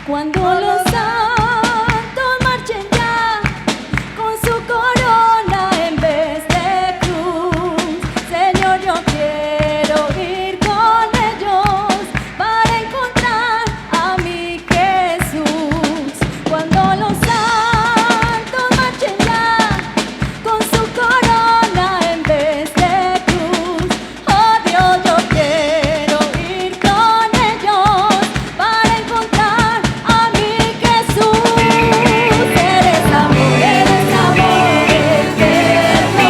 Cuando los santos marchen ya con su corona en vez de cruz, Señor, yo quiero ir con ellos para encontrar a mi Jesús. Cuando los santos marchen ya con su corona en vez de cruz, oh Dios, yo quiero ir con ellos para encontrar a mi Jesús. Eres amor eterno, es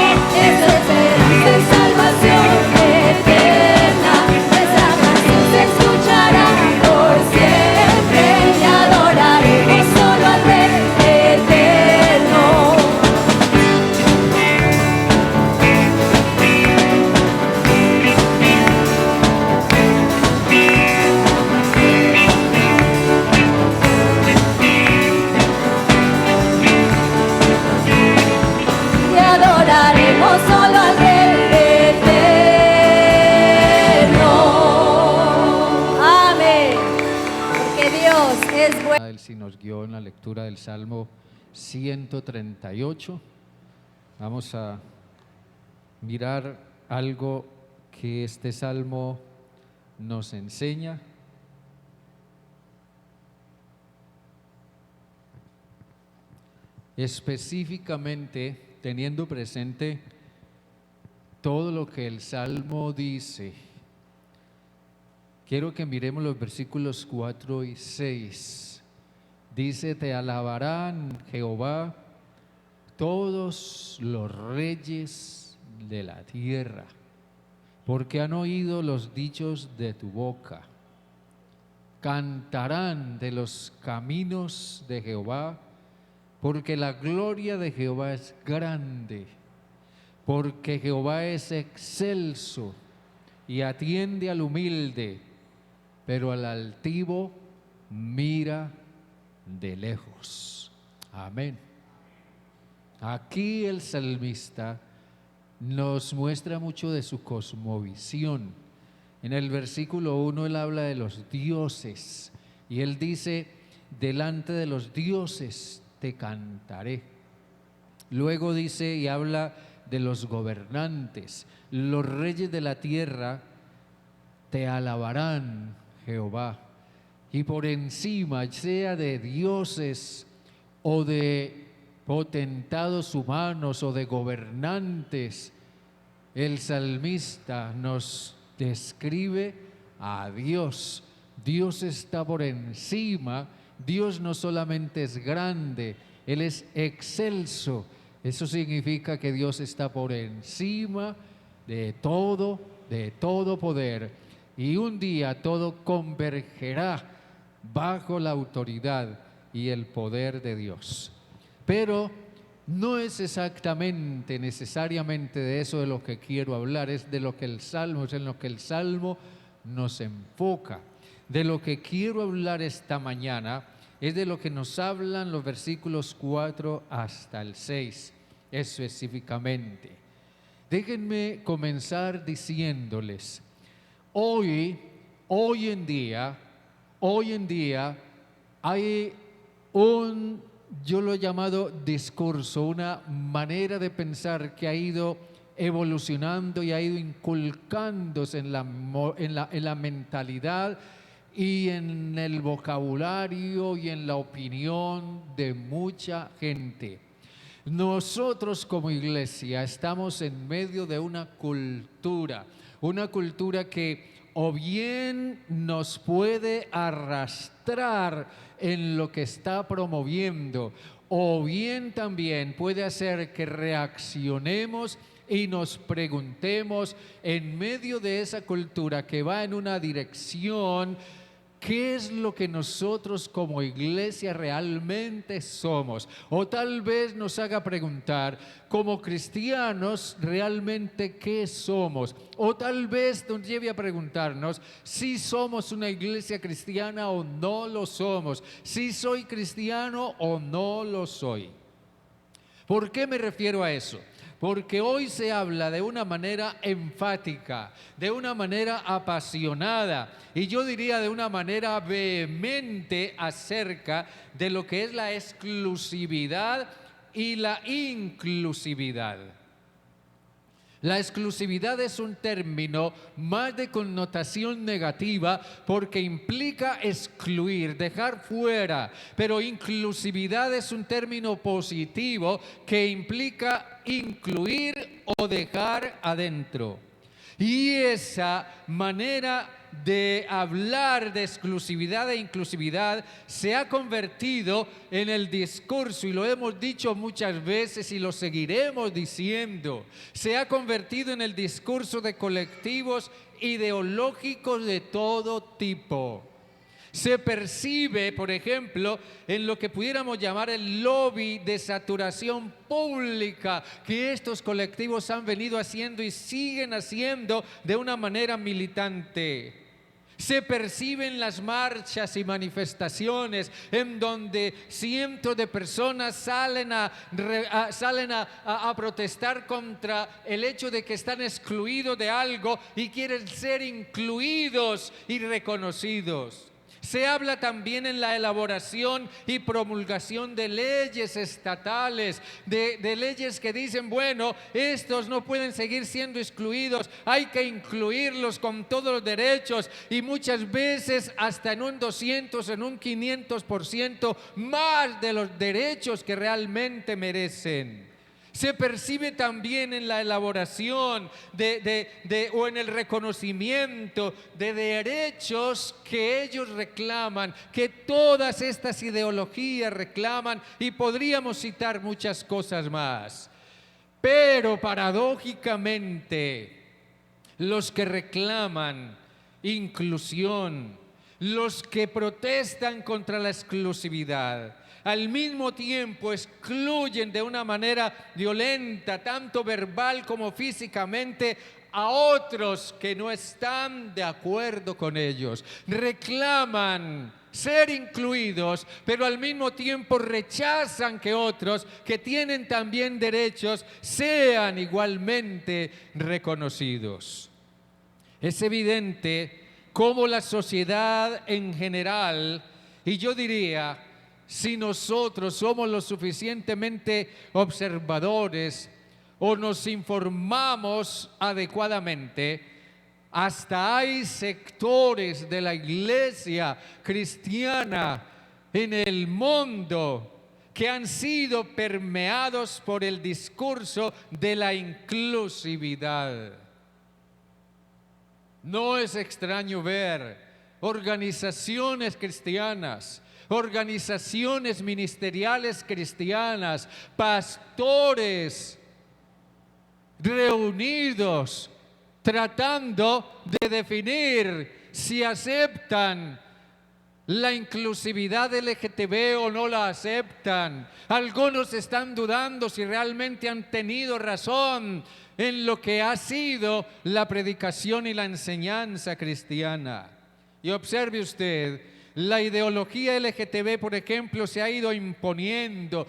esperanza y salvación eterna. Nuestra canción se escuchará por siempre y adoraremos solo al Rey eterno. Y adoraremos solo al Rey eterno. Amén. Porque Dios es bueno. Él sí nos guió en la lectura del Salmo 138. Vamos a mirar algo que este Salmo nos enseña. Específicamente teniendo presente todo lo que el Salmo dice. Quiero que miremos los versículos 4 y 6. Dice: te alabarán, Jehová, todos los reyes de la tierra, porque han oído los dichos de tu boca. Cantarán de los caminos de Jehová, porque la gloria de Jehová es grande, porque Jehová es excelso y atiende al humilde, pero al altivo mira de lejos. Amén. Aquí el salmista nos muestra mucho de su cosmovisión. En el versículo 1 él habla de los dioses y él dice: delante de los dioses te cantaré. Luego dice y habla de los gobernantes, los reyes de la tierra te alabarán, Jehová. Y por encima, sea de dioses o de potentados humanos o de gobernantes, el salmista nos describe a Dios. Dios está por encima. Dios no solamente es grande, Él es excelso. Eso significa que Dios está por encima de todo poder. Y un día todo convergerá bajo la autoridad y el poder de Dios. Pero no es exactamente, necesariamente de eso de lo que quiero hablar, es de lo que el Salmo, es en lo que el Salmo nos enfoca. De lo que quiero hablar esta mañana es de lo que nos hablan los versículos 4 hasta el 6 específicamente. Déjenme comenzar diciéndoles, hoy en día hay yo lo he llamado discurso, una manera de pensar que ha ido evolucionando y ha ido inculcándose en la mentalidad y en el vocabulario y en la opinión de mucha gente. Nosotros como iglesia estamos en medio de una cultura que o bien nos puede arrastrar en lo que está promoviendo, o bien también puede hacer que reaccionemos y nos preguntemos en medio de esa cultura que va en una dirección, ¿qué es lo que nosotros como iglesia realmente somos? O tal vez nos haga preguntar, como cristianos, ¿realmente qué somos? O tal vez nos lleve a preguntarnos si somos una iglesia cristiana o no lo somos, si soy cristiano o no lo soy. ¿Por qué me refiero a eso? porque hoy se habla de una manera enfática, de una manera apasionada y yo diría de una manera vehemente acerca de lo que es la exclusividad y la inclusividad. La exclusividad es un término más de connotación negativa porque implica excluir, dejar fuera, pero inclusividad es un término positivo que implica incluir o dejar adentro. Y esa manera de hablar de exclusividad e inclusividad se ha convertido en el discurso, y lo hemos dicho muchas veces y lo seguiremos diciendo, se ha convertido en el discurso de colectivos ideológicos de todo tipo. Se percibe, por ejemplo, en lo que pudiéramos llamar el lobby de saturación pública que estos colectivos han venido haciendo y siguen haciendo de una manera militante. Se perciben las marchas y manifestaciones en donde cientos de personas salen a protestar contra el hecho de que están excluidos de algo y quieren ser incluidos y reconocidos. Se habla también en la elaboración y promulgación de leyes estatales, de leyes que dicen, bueno, estos no pueden seguir siendo excluidos, hay que incluirlos con todos los derechos y muchas veces hasta en un 200, en un 500% más de los derechos que realmente merecen. Se percibe también en la elaboración o en el reconocimiento de derechos que ellos reclaman, que todas estas ideologías reclaman, y podríamos citar muchas cosas más. Pero paradójicamente, los que reclaman inclusión, los que protestan contra la exclusividad, al mismo tiempo excluyen de una manera violenta, tanto verbal como físicamente, a otros que no están de acuerdo con ellos. Reclaman ser incluidos, pero al mismo tiempo rechazan que otros que tienen también derechos sean igualmente reconocidos. Es evidente cómo la sociedad en general, y yo diría, si nosotros somos lo suficientemente observadores o nos informamos adecuadamente, hasta hay sectores de la iglesia cristiana en el mundo que han sido permeados por el discurso de la inclusividad. No es extraño ver organizaciones cristianas, organizaciones ministeriales cristianas, pastores reunidos tratando de definir si aceptan la inclusividad LGTB o no la aceptan. Algunos están dudando si realmente han tenido razón en lo que ha sido la predicación y la enseñanza cristiana. Y observe usted, la ideología LGTB, por ejemplo, se ha ido imponiendo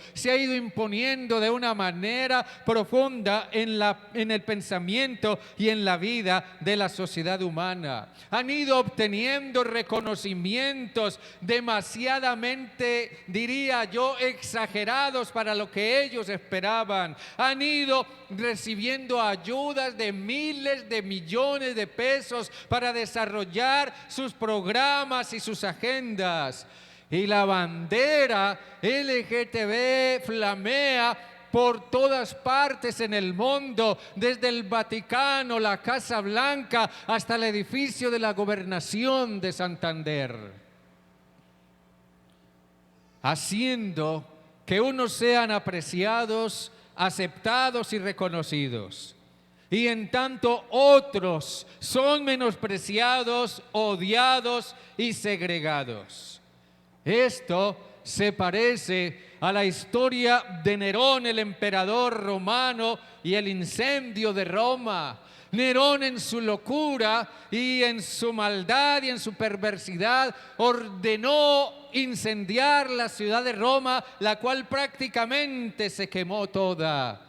de una manera profunda en el pensamiento y en la vida de la sociedad humana. Han ido obteniendo reconocimientos demasiadamente, diría yo, exagerados para lo que ellos esperaban. Han ido recibiendo ayudas de miles de millones de pesos para desarrollar sus programas y sus agendas. Y la bandera LGTB flamea por todas partes en el mundo, desde el Vaticano, la Casa Blanca, hasta el edificio de la Gobernación de Santander, haciendo que unos sean apreciados, aceptados y reconocidos, y en tanto otros son menospreciados, odiados y segregados. Esto se parece a la historia de Nerón, el emperador romano, y el incendio de Roma. Nerón, en su locura y en su maldad y en su perversidad, ordenó incendiar la ciudad de Roma, la cual prácticamente se quemó toda.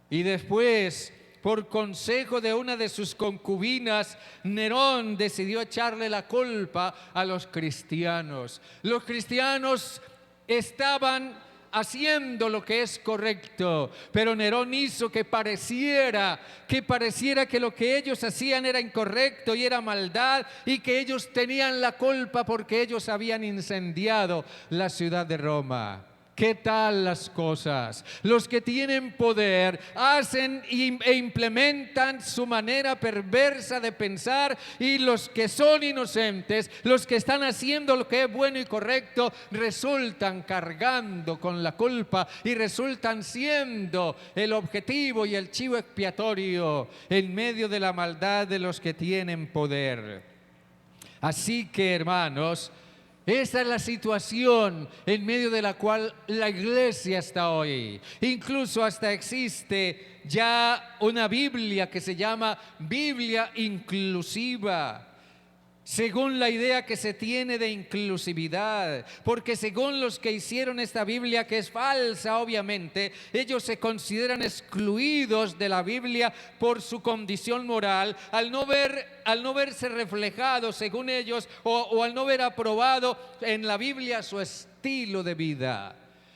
Y después, por consejo de una de sus concubinas, Nerón decidió echarle la culpa a los cristianos. Los cristianos estaban haciendo lo que es correcto, pero Nerón hizo que pareciera que lo que ellos hacían era incorrecto y era maldad, y que ellos tenían la culpa porque ellos habían incendiado la ciudad de Roma. ¿Qué tal las cosas? Los que tienen poder hacen e implementan su manera perversa de pensar, y los que son inocentes, los que están haciendo lo que es bueno y correcto, resultan cargando con la culpa y resultan siendo el objetivo y el chivo expiatorio en medio de la maldad de los que tienen poder. Así que, hermanos, esa es la situación en medio de la cual la iglesia está hoy. Incluso hasta existe ya una Biblia que se llama Biblia inclusiva, según la idea que se tiene de inclusividad, porque según los que hicieron esta Biblia, que es falsa obviamente, ellos se consideran excluidos de la Biblia por su condición moral, al no verse reflejado según ellos, o al no ver aprobado en la Biblia su estilo de vida.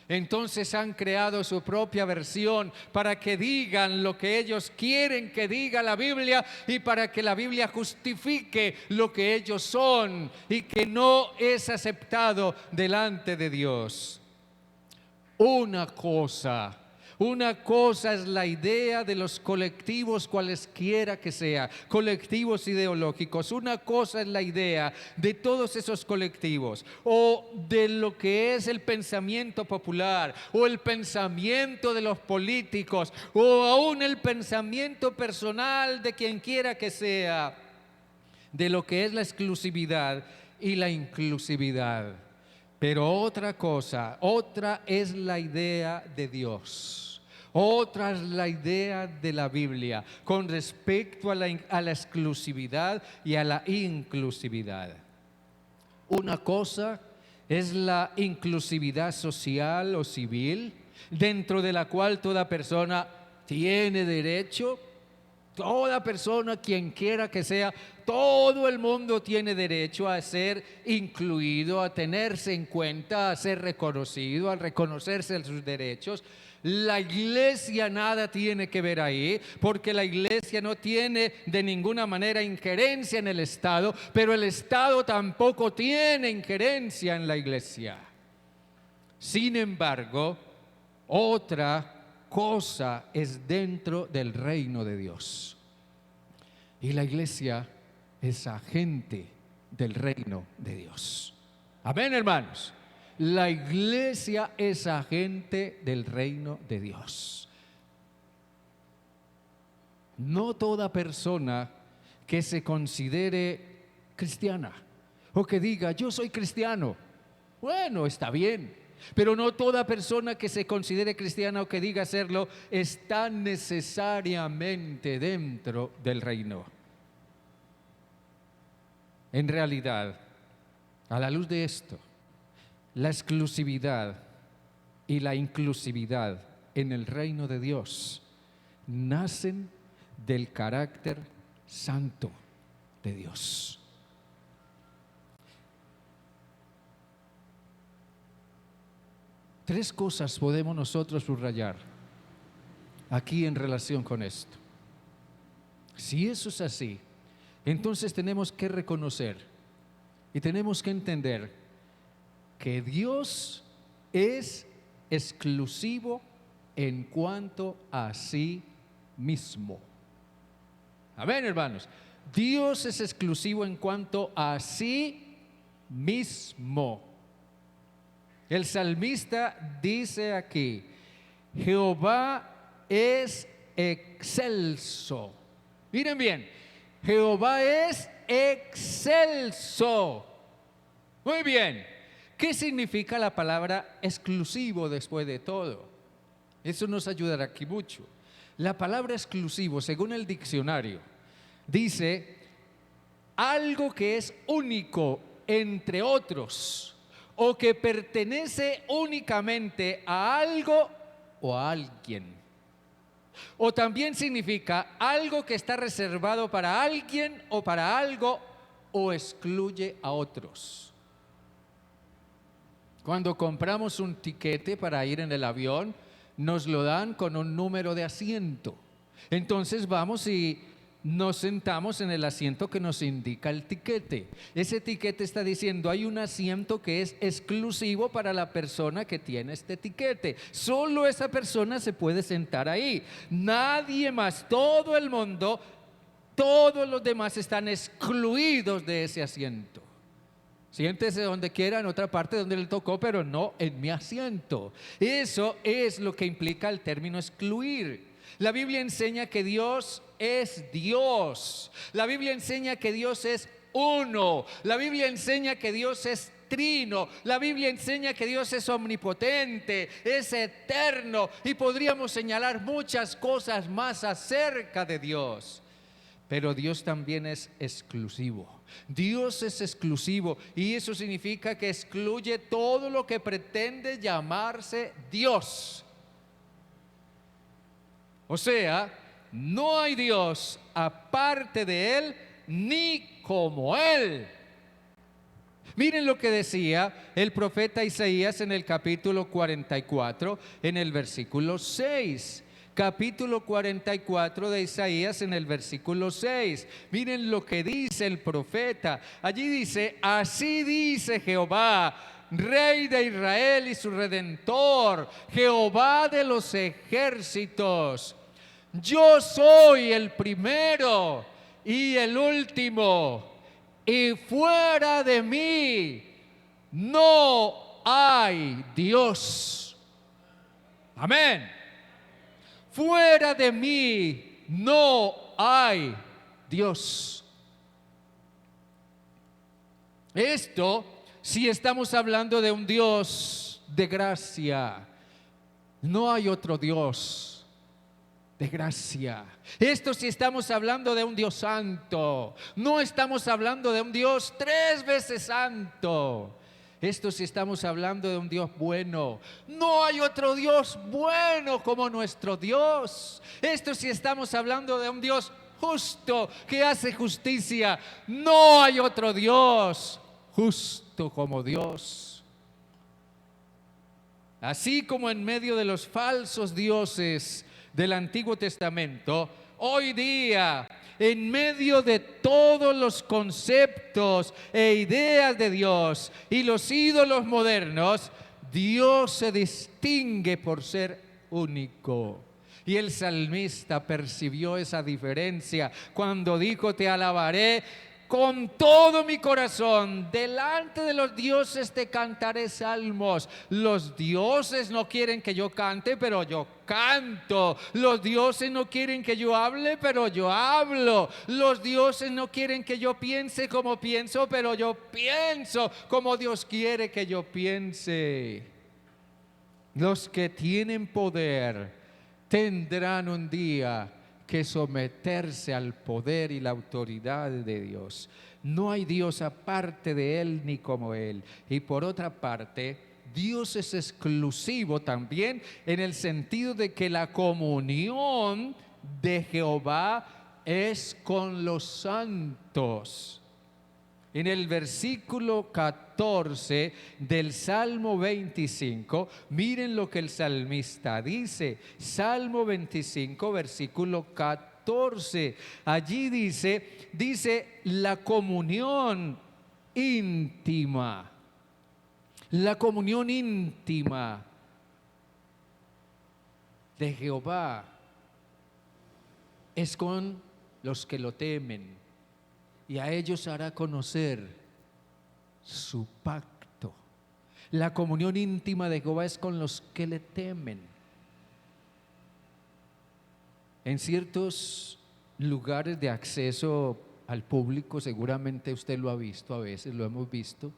Entonces han creado su propia versión para que digan lo que ellos quieren que diga la Biblia, y para que la Biblia justifique lo que ellos son y que no es aceptado delante de Dios. Una cosa es la idea de los colectivos, cualesquiera que sea, colectivos ideológicos. Una cosa es la idea de todos esos colectivos, o de lo que es el pensamiento popular, o el pensamiento de los políticos, o aún el pensamiento personal de quien quiera que sea, de lo que es la exclusividad y la inclusividad. Pero otra es la idea de Dios. Otra es la idea de la Biblia con respecto a la exclusividad y a la inclusividad. Una cosa es la inclusividad social o civil, dentro de la cual toda persona tiene derecho. Toda persona, quien quiera que sea, todo el mundo tiene derecho a ser incluido, a tenerse en cuenta, a ser reconocido, a reconocerse sus derechos. La iglesia nada tiene que ver ahí, porque la iglesia no tiene de ninguna manera injerencia en el Estado, pero el Estado tampoco tiene injerencia en la iglesia. Sin embargo, otra cosa es dentro del reino de Dios, y la iglesia es agente del reino de Dios. Amén, hermanos. La iglesia es agente del reino de Dios. No toda persona que se considere cristiana o que diga yo soy cristiano, bueno, está bien, pero no toda persona que se considere cristiana o que diga serlo está necesariamente dentro del reino. En realidad, a la luz de esto, la exclusividad y la inclusividad en el reino de Dios nacen del carácter santo de Dios. Tres cosas podemos nosotros subrayar aquí en relación con esto. Si eso es así, entonces tenemos que reconocer y tenemos que entender que Dios es exclusivo en cuanto a sí mismo. Amén, hermanos. Dios es exclusivo en cuanto a sí mismo. El salmista dice aquí: Jehová es excelso. Miren bien, Jehová es excelso. Muy bien. ¿Qué significa la palabra exclusivo después de todo? Eso nos ayudará aquí mucho. La palabra exclusivo, según el diccionario, dice algo que es único entre otros, o que pertenece únicamente a algo o a alguien. O también significa algo que está reservado para alguien o para algo o excluye a otros. Cuando compramos un tiquete para ir en el avión, nos lo dan con un número de asiento. Entonces vamos y nos sentamos en el asiento que nos indica el tiquete. Ese tiquete está diciendo, hay un asiento que es exclusivo para la persona que tiene este tiquete. Solo esa persona se puede sentar ahí. Nadie más, todo el mundo, todos los demás están excluidos de ese asiento. Siéntese donde quiera, en otra parte donde le tocó, pero no en mi asiento. Eso es lo que implica el término excluir. La Biblia enseña que Dios es Dios. La Biblia enseña que Dios es uno. La Biblia enseña que Dios es trino. La Biblia enseña que Dios es omnipotente, es eterno. Y podríamos señalar muchas cosas más acerca de Dios. Pero Dios también es exclusivo. Dios es exclusivo y eso significa que excluye todo lo que pretende llamarse Dios. O sea, no hay Dios aparte de Él ni como Él. Miren lo que decía el profeta Isaías en el capítulo 44, en el versículo 6. Capítulo 44 de Isaías en el versículo 6. Miren lo que dice el profeta. Allí dice, así dice Jehová, Rey de Israel y su Redentor, Jehová de los ejércitos. Yo soy el primero y el último, y fuera de mí no hay Dios. Amén. Fuera de mí no hay Dios. Esto, si estamos hablando de un Dios de gracia, no hay otro Dios de gracia. Esto si estamos hablando de un Dios santo, no estamos hablando de un Dios 3 veces santo. Esto si estamos hablando de un Dios bueno. No hay otro Dios bueno como nuestro Dios. Esto si estamos hablando de un Dios justo que hace justicia. No hay otro Dios justo como Dios. Así como en medio de los falsos dioses del Antiguo Testamento, hoy día, en medio de todos los conceptos e ideas de Dios y los ídolos modernos, Dios se distingue por ser único. Y el salmista percibió esa diferencia cuando dijo, te alabaré con todo mi corazón, delante de los dioses te cantaré salmos. Los dioses no quieren que yo cante, pero yo canto. Los dioses no quieren que yo hable, pero yo hablo. Los dioses no quieren que yo piense como pienso, pero yo pienso como Dios quiere que yo piense. Los que tienen poder tendrán un día que someterse al poder y la autoridad de Dios. No hay Dios aparte de Él ni como Él. Y por otra parte, Dios es exclusivo también en el sentido de que la comunión de Jehová es con los santos. En el versículo 14 del Salmo 25, miren lo que el salmista dice. Salmo 25, versículo 14. Allí dice la comunión íntima. La comunión íntima de Jehová es con los que lo temen. Y a ellos hará conocer su pacto. La comunión íntima de Jehová es con los que le temen. En ciertos lugares de acceso al público, seguramente usted lo ha visto, a veces lo hemos visto.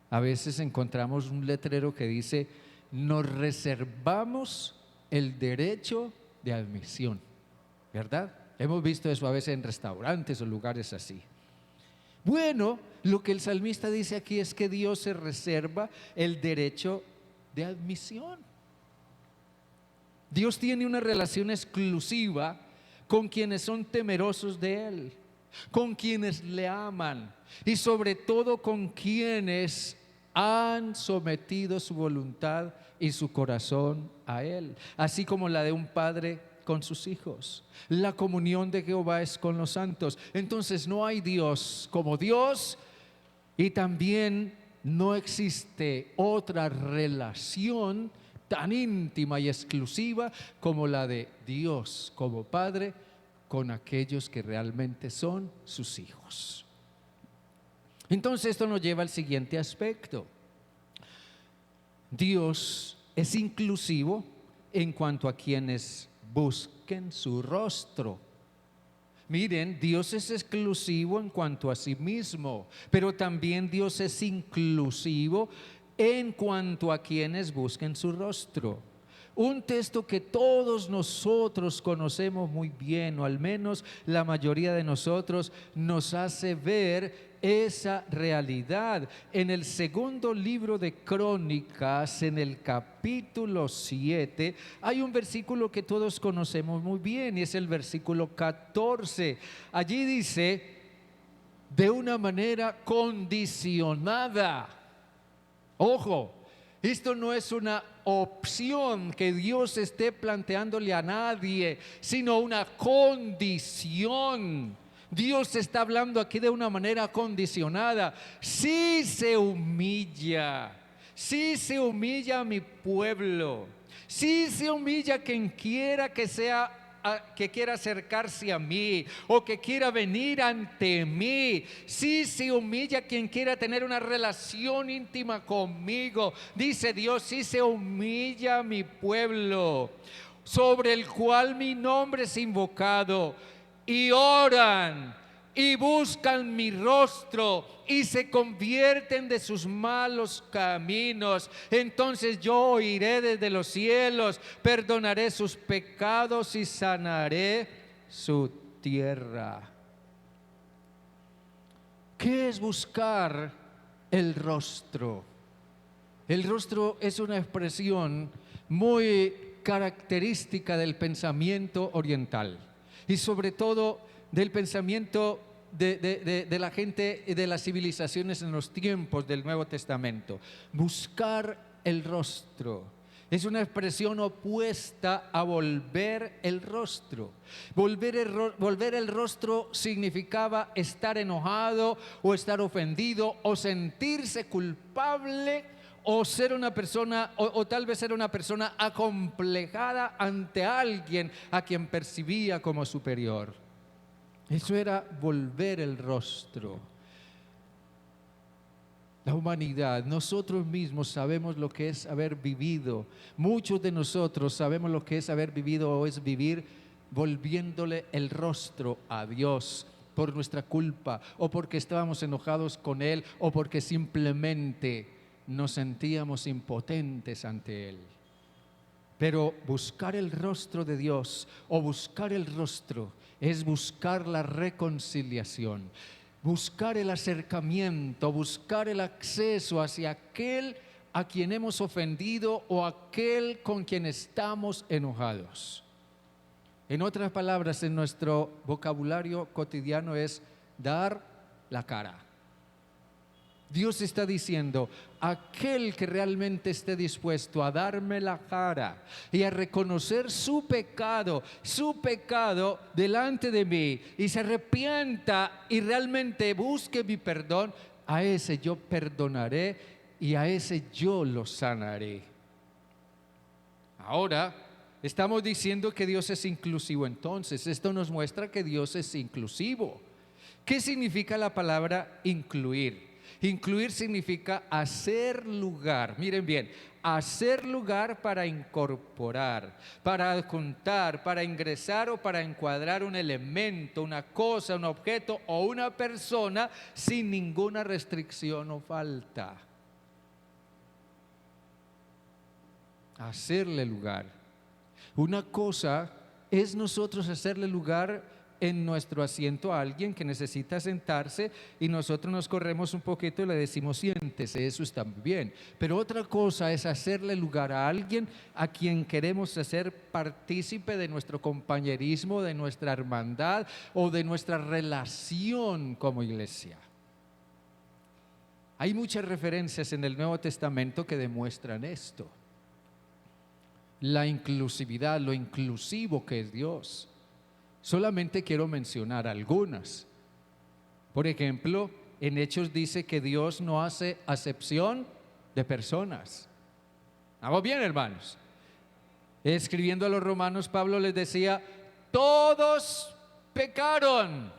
A veces encontramos un letrero que dice, nos reservamos el derecho de admisión, ¿verdad? Hemos visto eso a veces en restaurantes o lugares así. Bueno, lo que el salmista dice aquí es que Dios se reserva el derecho de admisión. Dios tiene una relación exclusiva con quienes son temerosos de Él, con quienes le aman y sobre todo con quienes han sometido su voluntad y su corazón a Él, así como la de un padre con sus hijos. La comunión de Jehová es con los santos. Entonces no hay Dios como Dios y también no existe otra relación tan íntima y exclusiva como la de Dios como Padre con aquellos que realmente son sus hijos. Entonces esto nos lleva al siguiente aspecto. Dios es inclusivo en cuanto a quienes busquen su rostro. Miren, Dios es exclusivo en cuanto a sí mismo, pero también Dios es inclusivo en cuanto a quienes busquen su rostro. Un texto que todos nosotros conocemos muy bien, o al menos la mayoría de nosotros, nos hace ver esa realidad. En el segundo libro de Crónicas, en el capítulo 7, hay un versículo que todos conocemos muy bien y es el versículo 14. Allí dice, de una manera condicionada. Ojo, esto no es una opción que Dios esté planteándole a nadie, sino una condición. Dios está hablando aquí de una manera condicionada. Si se humilla a mi pueblo, si se humilla quien quiera que sea, que quiera acercarse a mí o que quiera venir ante mí, si se humilla quien quiera tener una relación íntima conmigo, dice Dios, si se humilla mi pueblo sobre el cual mi nombre es invocado y oran y buscan mi rostro y se convierten de sus malos caminos, entonces yo oiré desde los cielos, perdonaré sus pecados y sanaré su tierra. ¿Qué es buscar el rostro? El rostro es una expresión muy característica del pensamiento oriental y sobre todo del pensamiento de la gente y de las civilizaciones en los tiempos del Nuevo Testamento. Buscar el rostro es una expresión opuesta a volver el rostro. Volver el rostro significaba estar enojado o estar ofendido o sentirse culpable o ser una persona, o tal vez ser una persona acomplejada ante alguien a quien percibía como superior. Eso era volver el rostro. La humanidad, nosotros mismos sabemos lo que es haber vivido. Muchos de nosotros sabemos lo que es haber vivido o es vivir volviéndole el rostro a Dios por nuestra culpa o porque estábamos enojados con Él o porque simplemente nos sentíamos impotentes ante Él. Pero buscar el rostro de Dios o buscar el rostro es buscar la reconciliación, buscar el acercamiento, buscar el acceso hacia aquel a quien hemos ofendido o aquel con quien estamos enojados. En otras palabras, en nuestro vocabulario cotidiano es dar la cara. Dios está diciendo, aquel que realmente esté dispuesto a darme la cara y a reconocer su pecado delante de mí y se arrepienta y realmente busque mi perdón, a ese yo perdonaré y a ese yo lo sanaré. Ahora, estamos diciendo que Dios es inclusivo, entonces esto nos muestra que Dios es inclusivo. ¿Qué significa la palabra incluir? Incluir significa hacer lugar, miren bien, hacer lugar para incorporar, para adjuntar, para ingresar o para encuadrar un elemento, una cosa, un objeto o una persona sin ninguna restricción o falta. Hacerle lugar. Una cosa es nosotros hacerle lugar en nuestro asiento a alguien que necesita sentarse y nosotros nos corremos un poquito y le decimos siéntese, eso está muy bien. Pero otra cosa es hacerle lugar a alguien a quien queremos hacer partícipe de nuestro compañerismo, de nuestra hermandad o de nuestra relación como iglesia. Hay muchas referencias en el Nuevo Testamento que demuestran esto. La inclusividad, lo inclusivo que es Dios. Solamente quiero mencionar algunas. Por ejemplo, en Hechos dice que Dios no hace acepción de personas. ¿Vamos bien, hermanos? Escribiendo a los romanos, Pablo les decía, todos pecaron.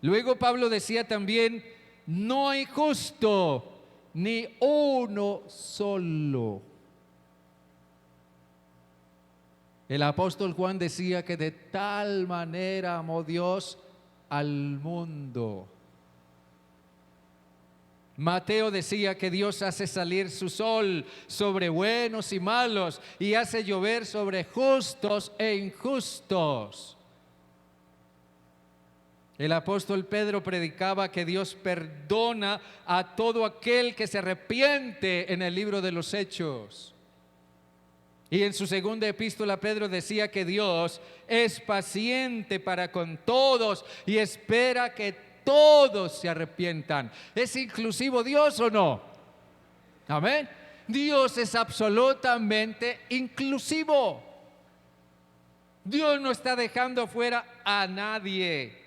Luego Pablo decía también, no hay justo, ni uno solo. El apóstol Juan decía que de tal manera amó Dios al mundo. Mateo decía que Dios hace salir su sol sobre buenos y malos y hace llover sobre justos e injustos. El apóstol Pedro predicaba que Dios perdona a todo aquel que se arrepiente en el libro de los Hechos. Y en su segunda epístola Pedro decía que Dios es paciente para con todos y espera que todos se arrepientan. ¿Es inclusivo Dios o no? Amén. Dios es absolutamente inclusivo. Dios no está dejando fuera a nadie.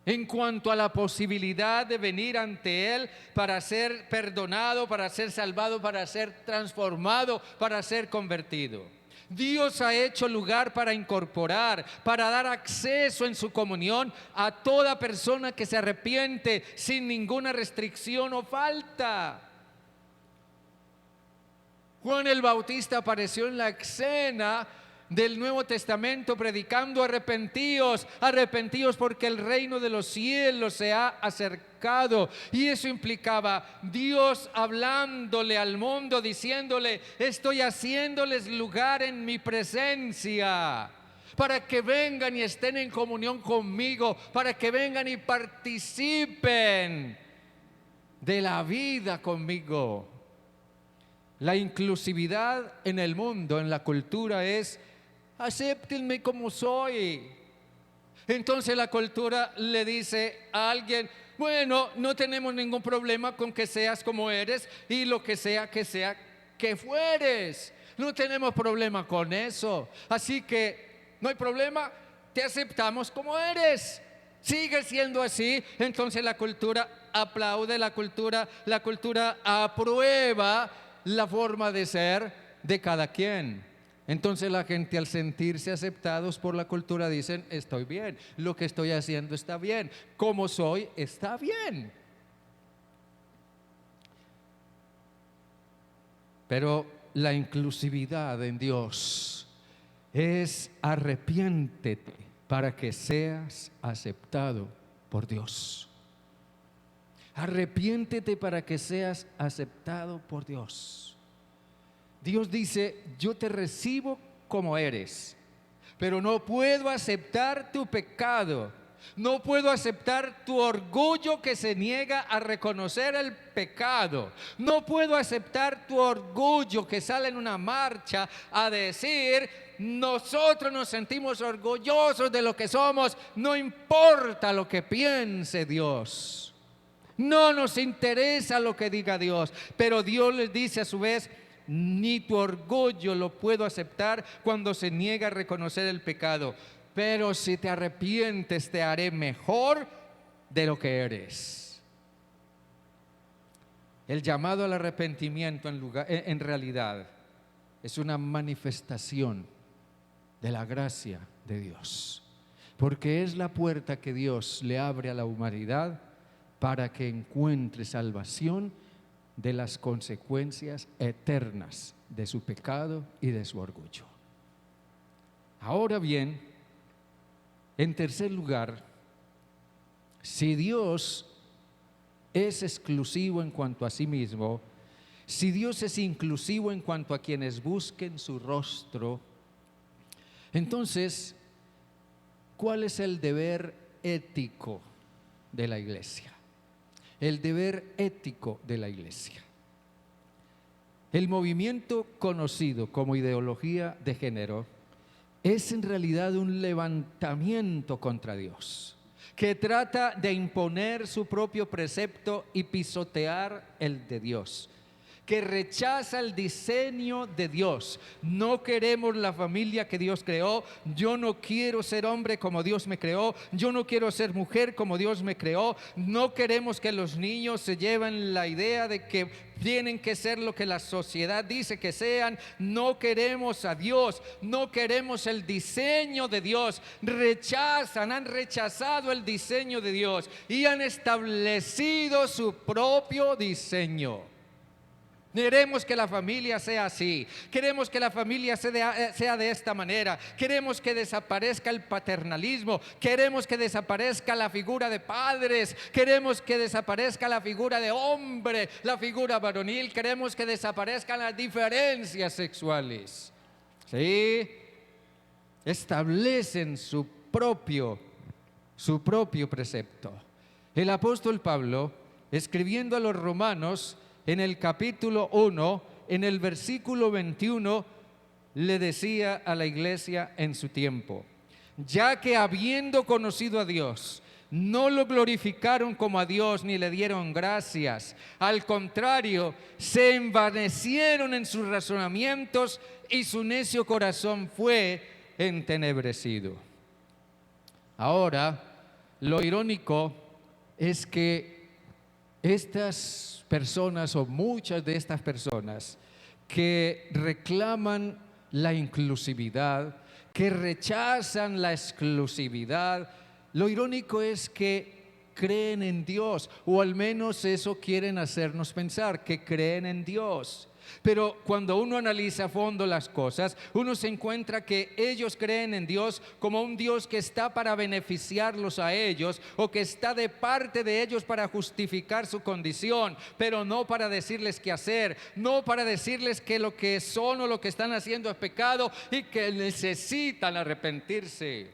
En cuanto a la posibilidad de venir ante Él para ser perdonado, para ser salvado, para ser transformado, para ser convertido. Dios ha hecho lugar para incorporar, para dar acceso en su comunión a toda persona que se arrepiente sin ninguna restricción o falta. Juan el Bautista apareció en la escena del Nuevo Testamento predicando arrepentíos, arrepentíos porque el reino de los cielos se ha acercado. Y eso implicaba Dios hablándole al mundo, diciéndole, estoy haciéndoles lugar en mi presencia, para que vengan y estén en comunión conmigo, para que vengan y participen de la vida conmigo. La inclusividad en el mundo, en la cultura es acéptenme como soy. Entonces la cultura le dice a alguien, bueno, no tenemos ningún problema con que seas como eres y lo que sea que fueres. No tenemos problema con eso. Así que no hay problema, te aceptamos como eres. Sigue siendo así. Entonces la cultura aplaude, la cultura aprueba la forma de ser de cada quien. Entonces la gente, al sentirse aceptados por la cultura, dicen, estoy bien, lo que estoy haciendo está bien, como soy está bien. Pero la inclusividad en Dios es arrepiéntete para que seas aceptado por Dios. Arrepiéntete para que seas aceptado por Dios. Dios dice, yo te recibo como eres, pero no puedo aceptar tu pecado. No puedo aceptar tu orgullo que se niega a reconocer el pecado. No puedo aceptar tu orgullo que sale en una marcha a decir, nosotros nos sentimos orgullosos de lo que somos, no importa lo que piense Dios. No nos interesa lo que diga Dios, pero Dios les dice a su vez, ni tu orgullo lo puedo aceptar cuando se niega a reconocer el pecado. Pero si te arrepientes, te haré mejor de lo que eres. El llamado al arrepentimiento en realidad es una manifestación de la gracia de Dios, porque es la puerta que Dios le abre a la humanidad para que encuentre salvación de las consecuencias eternas de su pecado y de su orgullo. Ahora bien, en tercer lugar, si Dios es exclusivo en cuanto a sí mismo, si Dios es inclusivo en cuanto a quienes busquen su rostro, Entonces, ¿cuál es el deber ético de la iglesia? El deber ético de la iglesia. El movimiento conocido como ideología de género es en realidad un levantamiento contra Dios, que trata de imponer su propio precepto y pisotear el de Dios, que rechaza el diseño de Dios. No queremos la familia que Dios creó. Yo no quiero ser hombre como Dios me creó. Yo no quiero ser mujer como Dios me creó. No queremos que los niños se lleven la idea de que tienen que ser lo que la sociedad dice que sean. No queremos a Dios. No queremos el diseño de Dios. Han rechazado el diseño de Dios y han establecido su propio diseño. Queremos que la familia sea así. Queremos que la familia sea de esta manera. Queremos que desaparezca el paternalismo. Queremos que desaparezca la figura de padres. Queremos que desaparezca la figura de hombre, la figura varonil. Queremos que desaparezcan las diferencias sexuales. ¿Sí? Establecen su propio precepto. El apóstol Pablo, escribiendo a los romanos, en el capítulo 1, en el versículo 21, le decía a la iglesia en su tiempo: ya que habiendo conocido a Dios, no lo glorificaron como a Dios ni le dieron gracias. Al contrario, se envanecieron en sus razonamientos y su necio corazón fue entenebrecido. Ahora, lo irónico es que estas personas, o muchas de estas personas que reclaman la inclusividad, que rechazan la exclusividad, lo irónico es que creen en Dios, o al menos eso quieren hacernos pensar, que creen en Dios. Pero cuando uno analiza a fondo las cosas, uno se encuentra que ellos creen en Dios como un Dios que está para beneficiarlos a ellos, o que está de parte de ellos para justificar su condición, pero no para decirles qué hacer, no para decirles que lo que son o lo que están haciendo es pecado y que necesitan arrepentirse.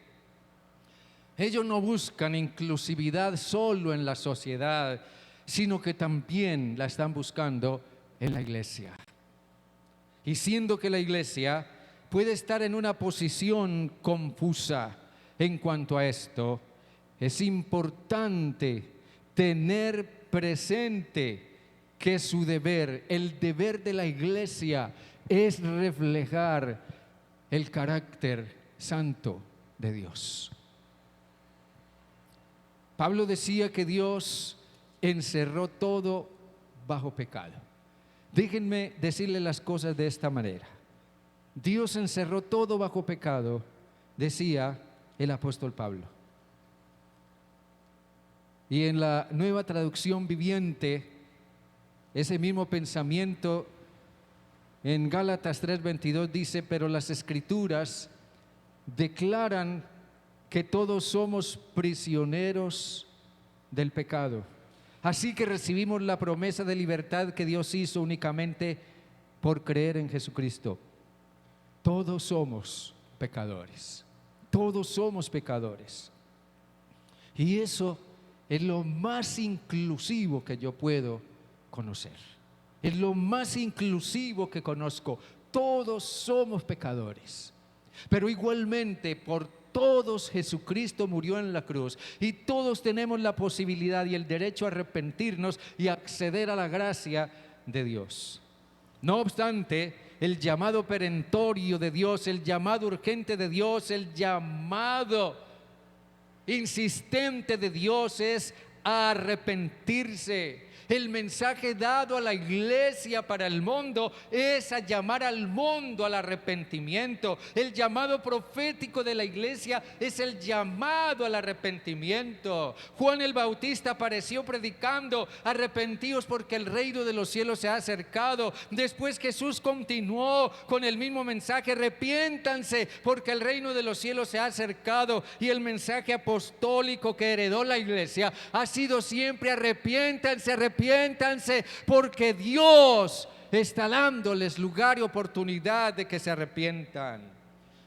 Ellos no buscan inclusividad solo en la sociedad, sino que también la están buscando en la iglesia. Y siendo que la iglesia puede estar en una posición confusa en cuanto a esto, es importante tener presente que su deber, el deber de la iglesia, es reflejar el carácter santo de Dios. Pablo decía que Dios encerró todo bajo pecado. Déjenme decirle las cosas de esta manera. Dios encerró todo bajo pecado, decía el apóstol Pablo. Y en la Nueva Traducción Viviente, ese mismo pensamiento en Gálatas 3:22 dice: pero las Escrituras declaran que todos somos prisioneros del pecado. Así que recibimos la promesa de libertad que Dios hizo únicamente por creer en Jesucristo. Todos somos pecadores. Todos somos pecadores. Y eso es lo más inclusivo que yo puedo conocer. Es lo más inclusivo que conozco. Todos somos pecadores. Pero igualmente por todos Jesucristo murió en la cruz, y todos tenemos la posibilidad y el derecho a arrepentirnos y acceder a la gracia de Dios. No obstante, el llamado perentorio de Dios, el llamado urgente de Dios, el llamado insistente de Dios es a arrepentirse. El mensaje dado a la iglesia para el mundo es a llamar al mundo al arrepentimiento. El llamado profético de la iglesia es el llamado al arrepentimiento. Juan el Bautista apareció predicando: arrepentíos porque el reino de los cielos se ha acercado. Después Jesús continuó con el mismo mensaje: arrepiéntanse porque el reino de los cielos se ha acercado. Y el mensaje apostólico que heredó la iglesia ha sido siempre: arrepiéntanse porque Dios está dándoles lugar y oportunidad de que se arrepientan.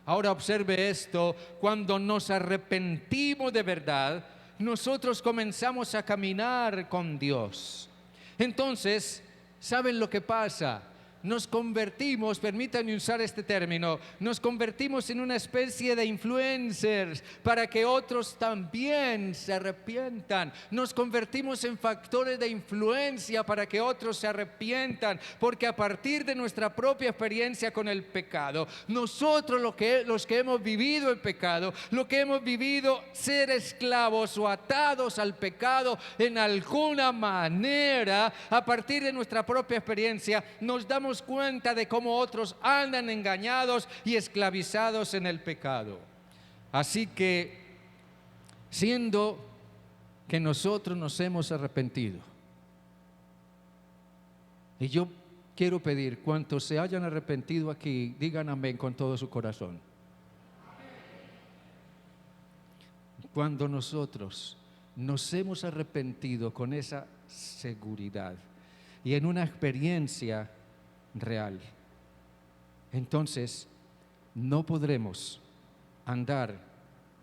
Ahora observe esto, cuando nos arrepentimos de verdad, nosotros comenzamos a caminar con Dios. Entonces, ¿saben lo que pasa? Nos convertimos, permítanme usar este término, nos convertimos en una especie de influencers para que otros también se arrepientan. Nos convertimos en factores de influencia para que otros se arrepientan, porque a partir de nuestra propia experiencia con el pecado, nosotros los que hemos vivido el pecado, lo que hemos vivido ser esclavos o atados al pecado en alguna manera, a partir de nuestra propia experiencia, nos damos cuenta de cómo otros andan engañados y esclavizados en el pecado. Así que, siendo que nosotros nos hemos arrepentido, y yo quiero pedir, cuantos se hayan arrepentido aquí, digan amén con todo su corazón. Cuando nosotros nos hemos arrepentido con esa seguridad y en una experiencia real, entonces no podremos andar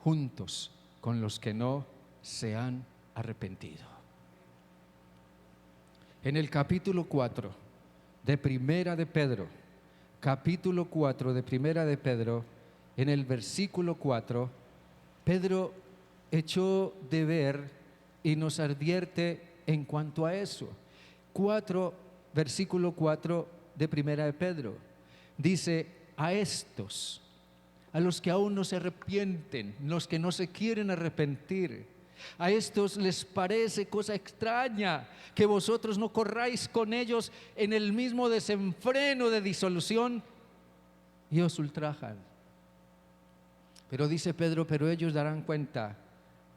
juntos con los que no se han arrepentido. En el capítulo 4 de Primera de Pedro, capítulo 4 de Primera de Pedro, en el versículo 4, Pedro echó de ver y nos advierte en cuanto a eso. Versículo 4 de Primera de Pedro, dice: a estos, a los que aún no se arrepienten, los que no se quieren arrepentir, a estos les parece cosa extraña que vosotros no corráis con ellos en el mismo desenfreno de disolución y os ultrajan. Pero dice Pedro, pero ellos darán cuenta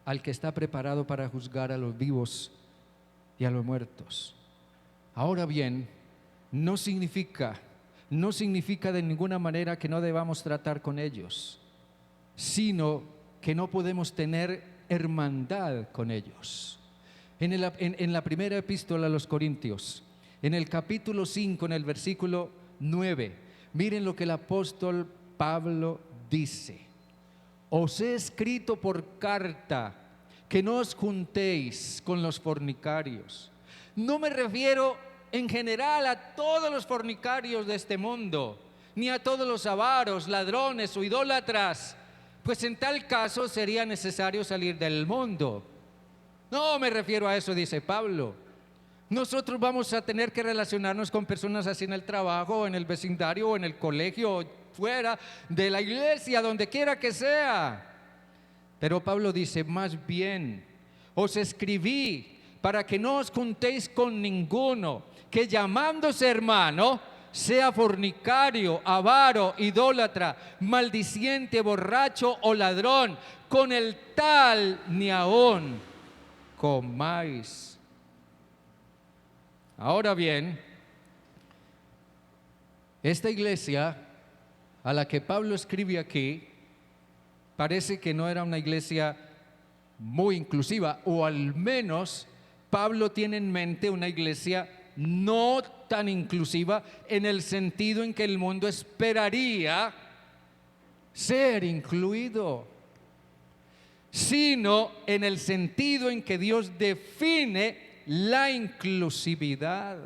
al que está preparado para juzgar a los vivos y a los muertos. Ahora bien, no significa de ninguna manera que no debamos tratar con ellos, sino que no podemos tener hermandad con ellos. En la primera epístola a los Corintios, en el capítulo 5, en el versículo 9, miren lo que el apóstol Pablo dice: os he escrito por carta que no os juntéis con los fornicarios. No me refiero en general a todos los fornicarios de este mundo, ni a todos los avaros, ladrones o idólatras, pues en tal caso sería necesario salir del mundo. No me refiero a eso, dice Pablo. Nosotros vamos a tener que relacionarnos con personas así en el trabajo, en el vecindario, o en el colegio, o fuera de la iglesia, donde quiera que sea. Pero Pablo dice: más bien os escribí para que no os juntéis con ninguno que llamándose hermano sea fornicario, avaro, idólatra, maldiciente, borracho o ladrón. Con el tal ni aún comáis. Ahora bien, esta iglesia a la que Pablo escribe aquí parece que no era una iglesia muy inclusiva, o al menos Pablo tiene en mente una iglesia no tan inclusiva en el sentido en que el mundo esperaría ser incluido, sino en el sentido en que Dios define la inclusividad.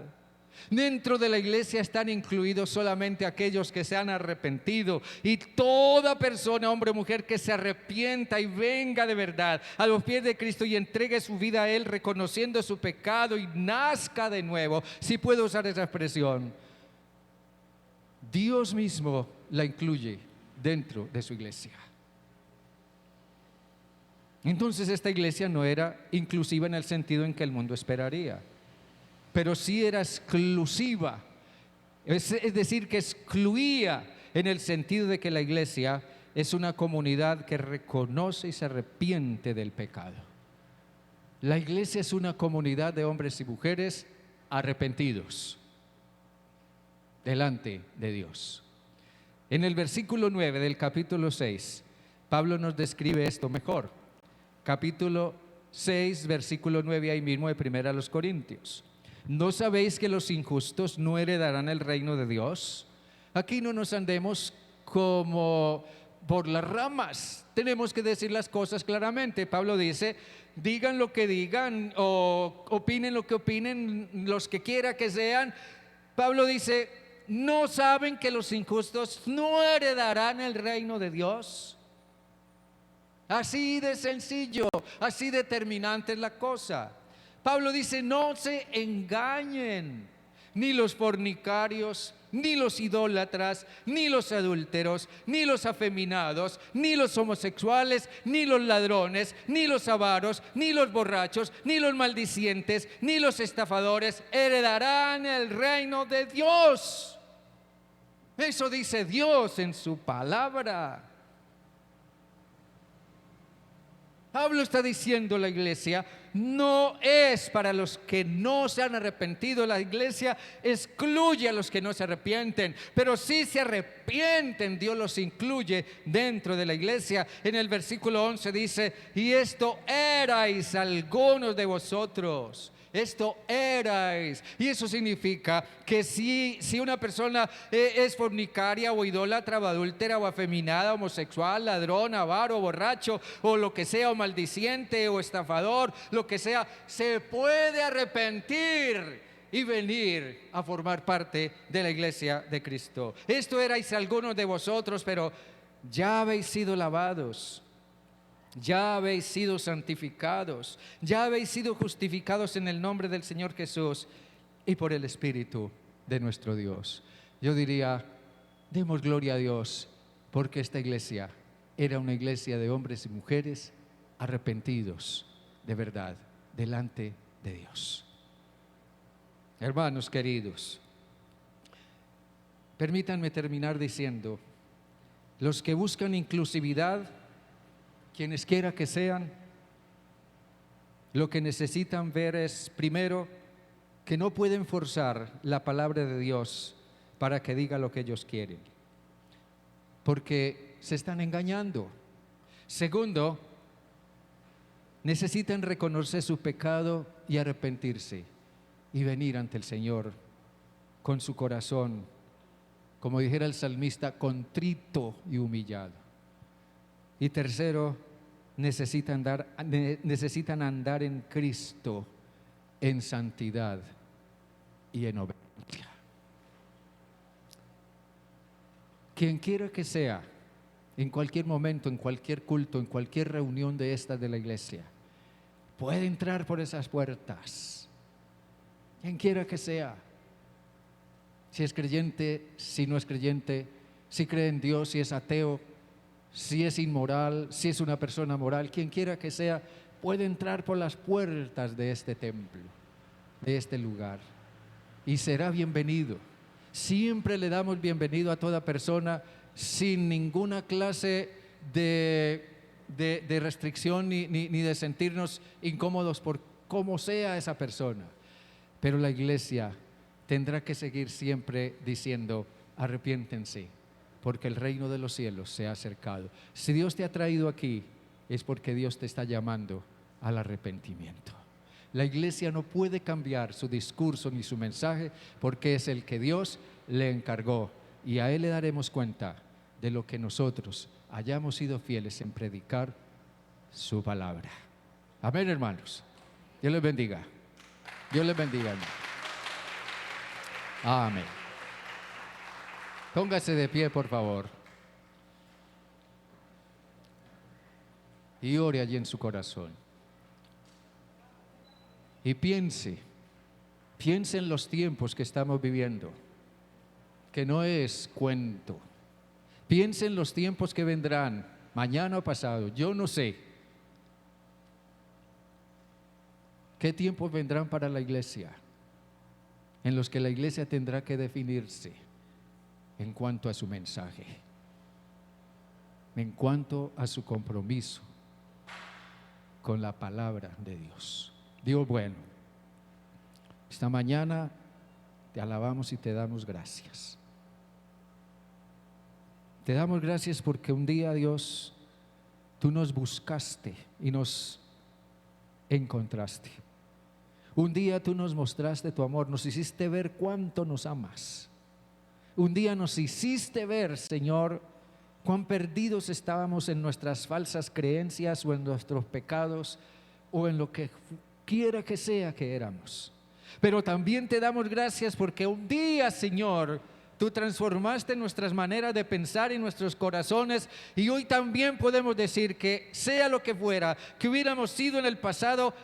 Dentro de la iglesia están incluidos solamente aquellos que se han arrepentido, y toda persona, hombre o mujer, que se arrepienta y venga de verdad a los pies de Cristo y entregue su vida a Él, reconociendo su pecado y nazca de nuevo, si puedo usar esa expresión, Dios mismo la incluye dentro de su iglesia. Entonces esta iglesia no era inclusiva en el sentido en que el mundo esperaría, pero sí era exclusiva, es decir, que excluía en el sentido de que la iglesia es una comunidad que reconoce y se arrepiente del pecado. La iglesia es una comunidad de hombres y mujeres arrepentidos delante de Dios. En el versículo 9 del capítulo 6, Pablo nos describe esto mejor. Capítulo 6, versículo 9, ahí mismo de Primera a los Corintios. ¿No sabéis que los injustos no heredarán el reino de Dios? Aquí no nos andemos como por las ramas. Tenemos que decir las cosas claramente. Pablo dice, digan lo que digan o opinen lo que opinen los que quiera que sean. Pablo dice, ¿no saben que los injustos no heredarán el reino de Dios? Así de sencillo, así determinante es la cosa. Pablo dice, no se engañen, ni los fornicarios, ni los idólatras, ni los adúlteros, ni los afeminados, ni los homosexuales, ni los ladrones, ni los avaros, ni los borrachos, ni los maldicientes, ni los estafadores heredarán el reino de Dios. Eso dice Dios en su palabra. Pablo está diciendo, la iglesia no es para los que no se han arrepentido. La iglesia excluye a los que no se arrepienten, pero si se arrepienten, Dios los incluye dentro de la iglesia. En el versículo 11 dice, y esto erais algunos de vosotros. Esto erais. Y eso significa que si una persona es fornicaria o idólatra o adúltera o afeminada, homosexual, ladrón, avaro, borracho o lo que sea, o maldiciente o estafador, lo que sea, se puede arrepentir y venir a formar parte de la iglesia de Cristo. Esto erais algunos de vosotros, pero ya habéis sido lavados, ya habéis sido santificados, ya habéis sido justificados en el nombre del Señor Jesús y por el Espíritu de nuestro Dios. Yo diría, demos gloria a Dios, porque esta iglesia era una iglesia de hombres y mujeres arrepentidos de verdad delante de Dios. Hermanos queridos, permítanme terminar diciendo, los que buscan inclusividad, quienes quiera que sean, lo que necesitan ver es, primero, que no pueden forzar la palabra de Dios para que diga lo que ellos quieren, porque se están engañando. Segundo, necesitan reconocer su pecado y arrepentirse y venir ante el Señor con su corazón, como dijera el salmista, contrito y humillado. Y tercero, necesitan andar en Cristo en santidad y en obediencia. Quien quiera que sea, en cualquier momento, en cualquier culto, en cualquier reunión de estas de la iglesia, puede entrar por esas puertas. Quien quiera que sea, si es creyente, si no es creyente, si cree en Dios, si es ateo, si es inmoral, si es una persona moral, quien quiera que sea, puede entrar por las puertas de este templo, de este lugar, y será bienvenido. Siempre le damos bienvenido a toda persona sin ninguna clase de restricción ni de sentirnos incómodos por cómo sea esa persona. Pero la iglesia tendrá que seguir siempre diciendo, arrepiéntense, porque el reino de los cielos se ha acercado. Si Dios te ha traído aquí, es porque Dios te está llamando al arrepentimiento. La iglesia no puede cambiar su discurso ni su mensaje, porque es el que Dios le encargó, y a Él le daremos cuenta de lo que nosotros hayamos sido fieles en predicar su palabra. Amén, hermanos. Dios les bendiga. Dios les bendiga, hermano. Amén. Póngase de pie, por favor, y ore allí en su corazón. Y piense en los tiempos que estamos viviendo, que no es cuento. Piense en los tiempos que vendrán, mañana o pasado, yo no sé qué tiempos vendrán para la iglesia, en los que la iglesia tendrá que definirse en cuanto a su mensaje, en cuanto a su compromiso con la palabra de Dios. Dios bueno, esta mañana te alabamos y te damos gracias. Te damos gracias porque un día, Dios, tú nos buscaste y nos encontraste. Un día tú nos mostraste tu amor, nos hiciste ver cuánto nos amas. Un día nos hiciste ver, Señor, cuán perdidos estábamos en nuestras falsas creencias o en nuestros pecados o en lo que quiera que sea que éramos. Pero también te damos gracias porque un día, Señor, tú transformaste nuestras maneras de pensar y nuestros corazones, y hoy también podemos decir que sea lo que fuera, que hubiéramos sido en el pasado,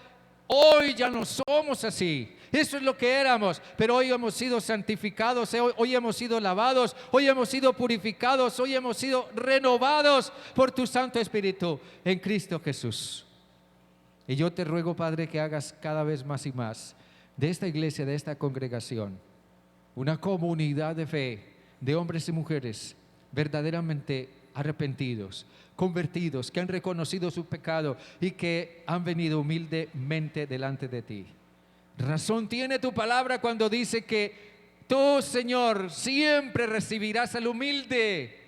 hoy ya no somos así. Eso es lo que éramos, pero hoy hemos sido santificados, hoy hemos sido lavados, hoy hemos sido purificados, hoy hemos sido renovados por tu Santo Espíritu en Cristo Jesús. Y yo te ruego, Padre, que hagas cada vez más y más de esta iglesia, de esta congregación, una comunidad de fe, de hombres y mujeres verdaderamente arrepentidos, convertidos, que han reconocido su pecado y que han venido humildemente delante de ti. Razón tiene tu palabra cuando dice que tú, Señor, siempre recibirás al humilde,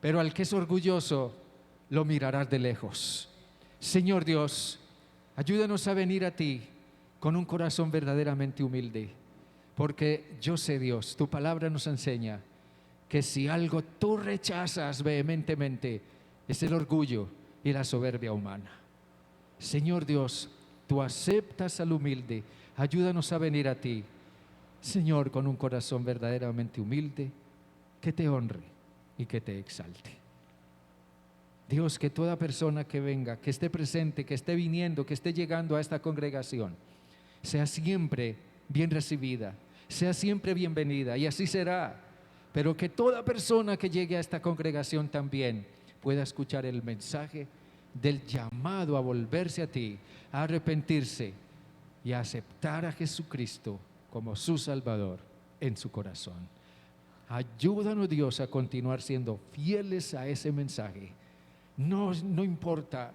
pero al que es orgulloso lo mirarás de lejos. Señor Dios, ayúdanos a venir a ti con un corazón verdaderamente humilde, porque yo sé, Dios, tu palabra nos enseña que si algo tú rechazas vehementemente es el orgullo y la soberbia humana. Señor Dios, tú aceptas al humilde. Ayúdanos a venir a ti, Señor, con un corazón verdaderamente humilde, que te honre y que te exalte. Dios, que toda persona que venga, que esté presente, que esté viniendo, que esté llegando a esta congregación, sea siempre bien recibida, sea siempre bienvenida, y así será. Pero que toda persona que llegue a esta congregación también pueda escuchar el mensaje del llamado a volverse a ti, a arrepentirse y a aceptar a Jesucristo como su Salvador en su corazón. Ayúdanos, Dios, a continuar siendo fieles a ese mensaje. No importa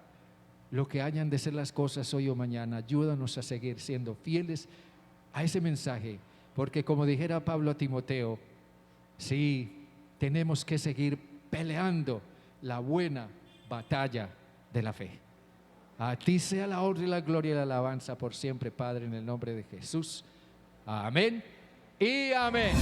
lo que hayan de ser las cosas hoy o mañana, ayúdanos a seguir siendo fieles a ese mensaje, porque como dijera Pablo a Timoteo, sí, tenemos que seguir peleando la buena batalla de la fe. A ti sea la honra y la gloria y la alabanza por siempre, Padre, en el nombre de Jesús. Amén y amén.